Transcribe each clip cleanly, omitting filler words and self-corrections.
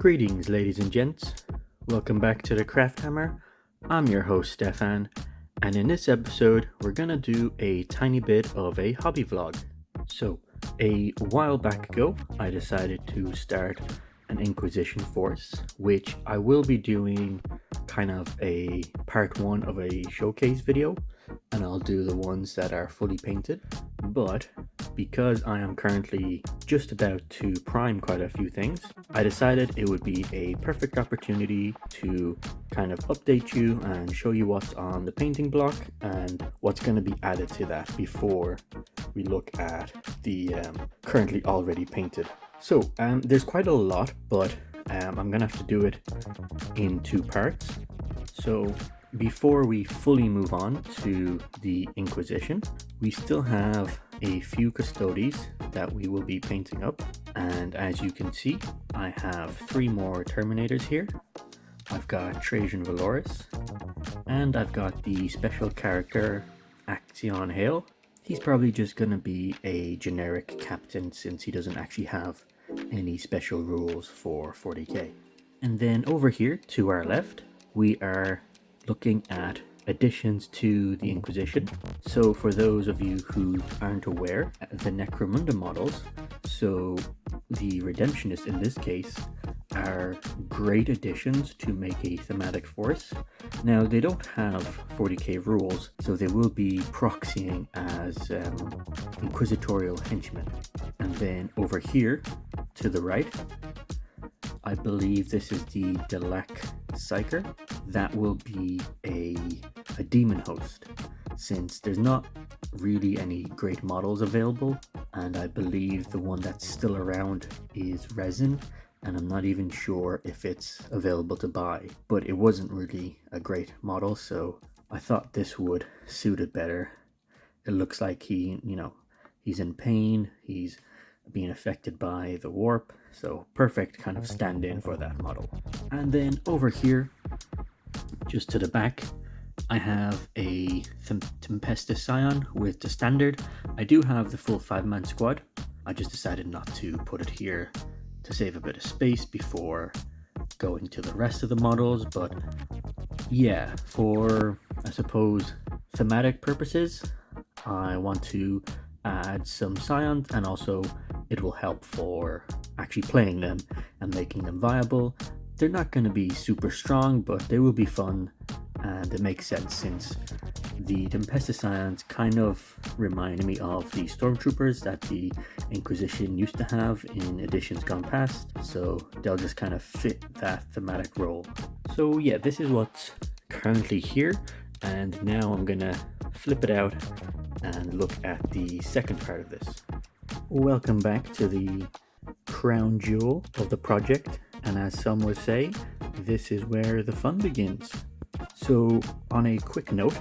Greetings, ladies and gents. Welcome back to the Craft Hammer. I'm your host, Stefan, and in this episode, we're gonna do a tiny bit of a hobby vlog. So, a while back ago, I decided to start an Inquisition force, which I will be doing kind of a part one of a showcase video, and I'll do the ones that are fully painted. But because I am currently just about to prime quite a few things, I decided it would be a perfect opportunity to kind of update you and show you what's on the painting block and what's going to be added to that before we look at the currently already painted. So there's quite a lot, but I'm gonna have to do it in two parts. So before we fully move on to the Inquisition, we still have a few custodies that we will be painting up, and as you can see, I have 3 more Terminators here. I've got Trajan Valoris, and I've got the special character Axion Hale. He's probably just gonna be a generic captain since he doesn't actually have any special rules for 40k. And then over here to our left, we are looking at additions to the Inquisition. So for those of you who aren't aware, the Necromunda models, so the Redemptionists in this case, are great additions to make a thematic force. Now they don't have 40k rules, so they will be proxying as inquisitorial henchmen. And then over here to the right, I believe this is the Delac Psyker. That will be a demon host, since there's not really any great models available, and I believe the one that's still around is resin, and I'm not even sure if it's available to buy, but it wasn't really a great model, so I thought this would suit it better. It looks like he's in pain, he's being affected by the warp, so perfect kind of stand-in for that model. And then over here, just to the back, I have a Tempestus Scion with the standard. I do have the full 5-man squad. I just decided not to put it here to save a bit of space before going to the rest of the models, but yeah, for I suppose thematic purposes, I want to add some Scions, and also it will help for actually playing them and making them viable. They're not going to be super strong, but they will be fun, and it makes sense since the Tempestus Scions kind of remind me of the Stormtroopers that the Inquisition used to have in editions gone past, so they'll just kind of fit that thematic role. So yeah, this is what's currently here, and now I'm gonna flip it out and look at the second part of this. Welcome back to the crown jewel of the project, and as some would say, this is where the fun begins. So on a quick note,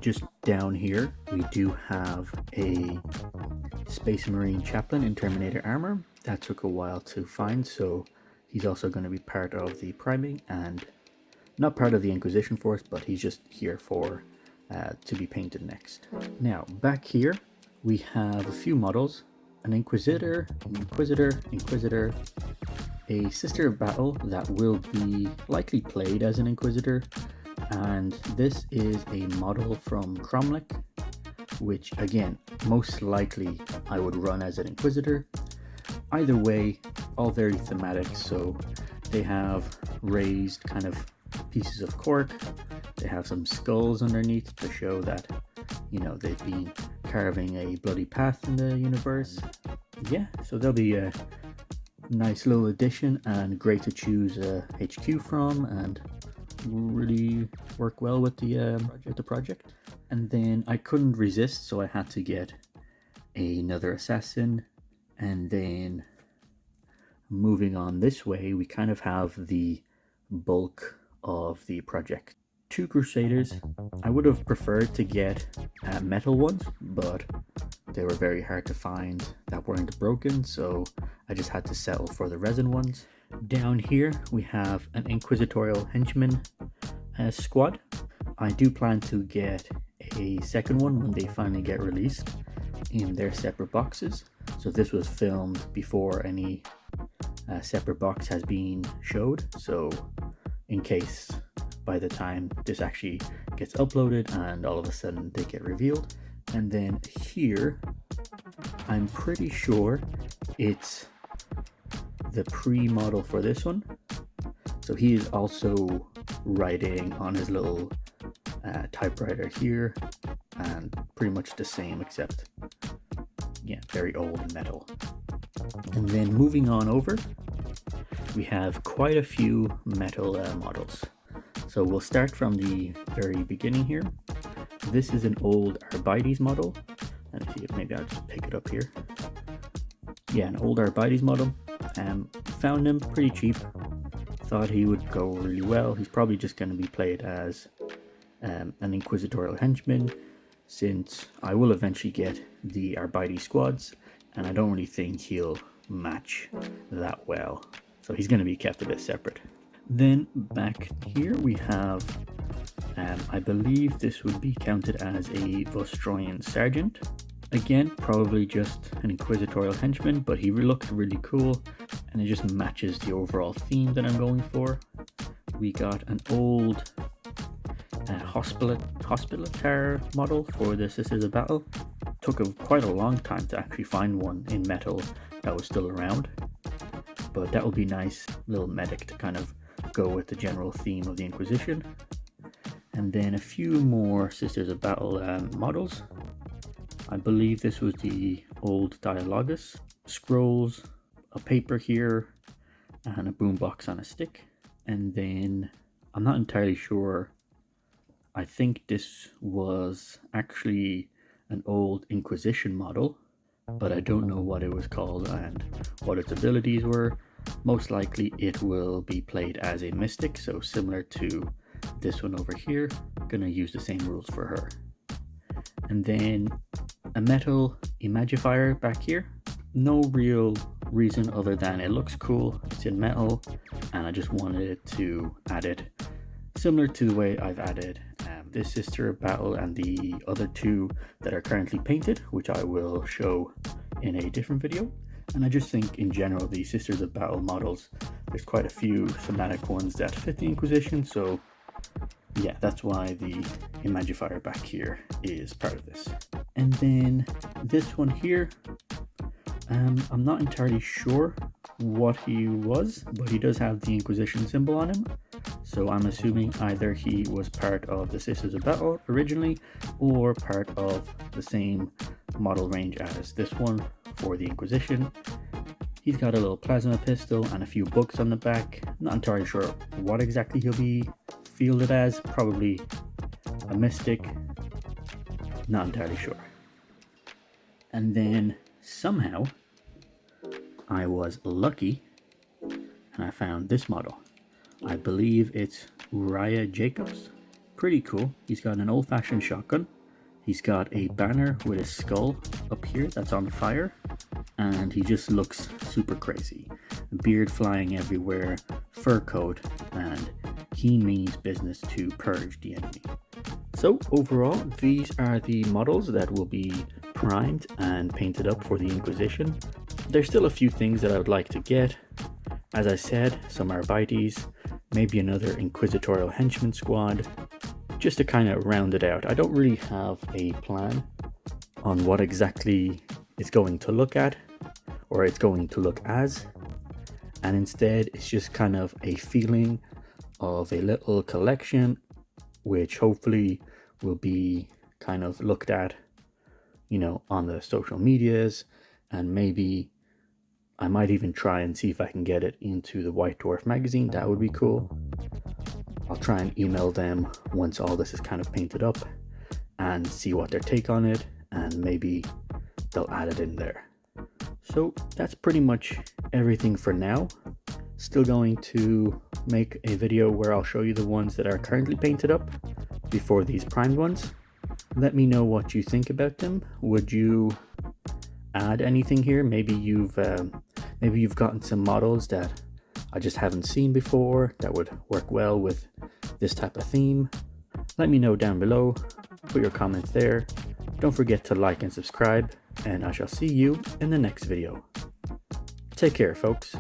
just down here we do have a Space Marine Chaplain in Terminator armor. That took a while to find, so he's also going to be part of the priming and not part of the Inquisition force, but he's just here for to be painted next. Now back here we have a few models: an Inquisitor, a Sister of Battle that will be likely played as an Inquisitor, and this is a model from Cromlech, which again most likely I would run as an Inquisitor. Either way, all very thematic, so they have raised kind of pieces of cork, they have some skulls underneath to show that they've been carving a bloody path in the universe. Yeah, so they'll be a nice little addition and great to choose a HQ from, and really work well with the project. And then I couldn't resist, so I had to get another assassin. And then moving on this way, we kind of have the bulk of the project. 2 Crusaders. I would have preferred to get metal ones, but they were very hard to find that weren't broken, so I just had to settle for the resin ones. Down here we have an Inquisitorial Henchman squad. I do plan to get a second one when they finally get released in their separate boxes. So this was filmed before any a separate box has been showed, so in case by the time this actually gets uploaded and all of a sudden they get revealed. And then here, I'm pretty sure it's the pre-model for this one. So he is also writing on his little typewriter here, and pretty much the same, except yeah, very old metal. And then moving on over, we have quite a few metal models. So we'll start from the very beginning here. This is an old Arbites model. Let me see if maybe I'll just pick it up here. Yeah, an old Arbites model. Found him pretty cheap. Thought he would go really well. He's probably just going to be played as an Inquisitorial henchman, since I will eventually get the Arbites squads, and I don't really think he'll match that well. So he's going to be kept a bit separate. Then back here we have, I believe this would be counted as a Vostroyan Sergeant. Again, probably just an Inquisitorial henchman, but he looked really cool, and it just matches the overall theme that I'm going for. We got an old Hospitaller model for the Sisters of Battle. Took quite a long time to actually find one in metal that was still around, but that would be nice little medic to kind of go with the general theme of the Inquisition. And then a few more Sisters of Battle models. I believe this was the old Dialogus. Scrolls, a paper here, and a boombox on a stick. And then I'm not entirely sure. I think this was actually an old Inquisition model, but I don't know what it was called and what its abilities were. Most likely it will be played as a mystic, so similar to this one over here. Gonna use the same rules for her. And then a metal Imagifier back here. No real reason other than it looks cool, it's in metal, and I just wanted to add it similar to the way I've added this Sister of Battle and the other two that are currently painted, which I will show in a different video. And I just think in general the Sisters of Battle models, there's quite a few thematic ones that fit the Inquisition, so yeah, that's why the Imagifier back here is part of this. And then this one here, I'm not entirely sure what he was, but he does have the Inquisition symbol on him. So I'm assuming either he was part of the Sisters of Battle originally, or part of the same model range as this one for the Inquisition. He's got a little plasma pistol and a few books on the back. Not entirely sure what exactly he'll be fielded as. Probably a mystic. Not entirely sure. And then somehow I was lucky and I found this model. I believe it's Uriah Jacobs. Pretty cool. He's got an old-fashioned shotgun. He's got a banner with a skull up here that's on fire, and he just looks super crazy. Beard flying everywhere, fur coat, and he means business to purge the enemy. So overall, these are the models that will be primed and painted up for the Inquisition. There's still a few things that I would like to get. As I said, some Arbites, maybe another Inquisitorial henchman squad, just to kind of round it out. I don't really have a plan on what exactly it's going to look at, or it's going to look as, and instead it's just kind of a feeling of a little collection, which hopefully will be kind of looked at, you know, on the social medias, and maybe I might even try and see if I can get it into the White Dwarf magazine. That would be cool. I'll try and email them once all this is kind of painted up and see what their take on it, and maybe they'll add it in there. So that's pretty much everything for now. Still going to make a video where I'll show you the ones that are currently painted up before these primed ones. Let me know what you think about them. Would you add anything here? Maybe you've gotten some models that I just haven't seen before that would work well with this type of theme. Let me know down below. Put your comments there. Don't forget to like and subscribe, and I shall see you in the next video. Take care, folks.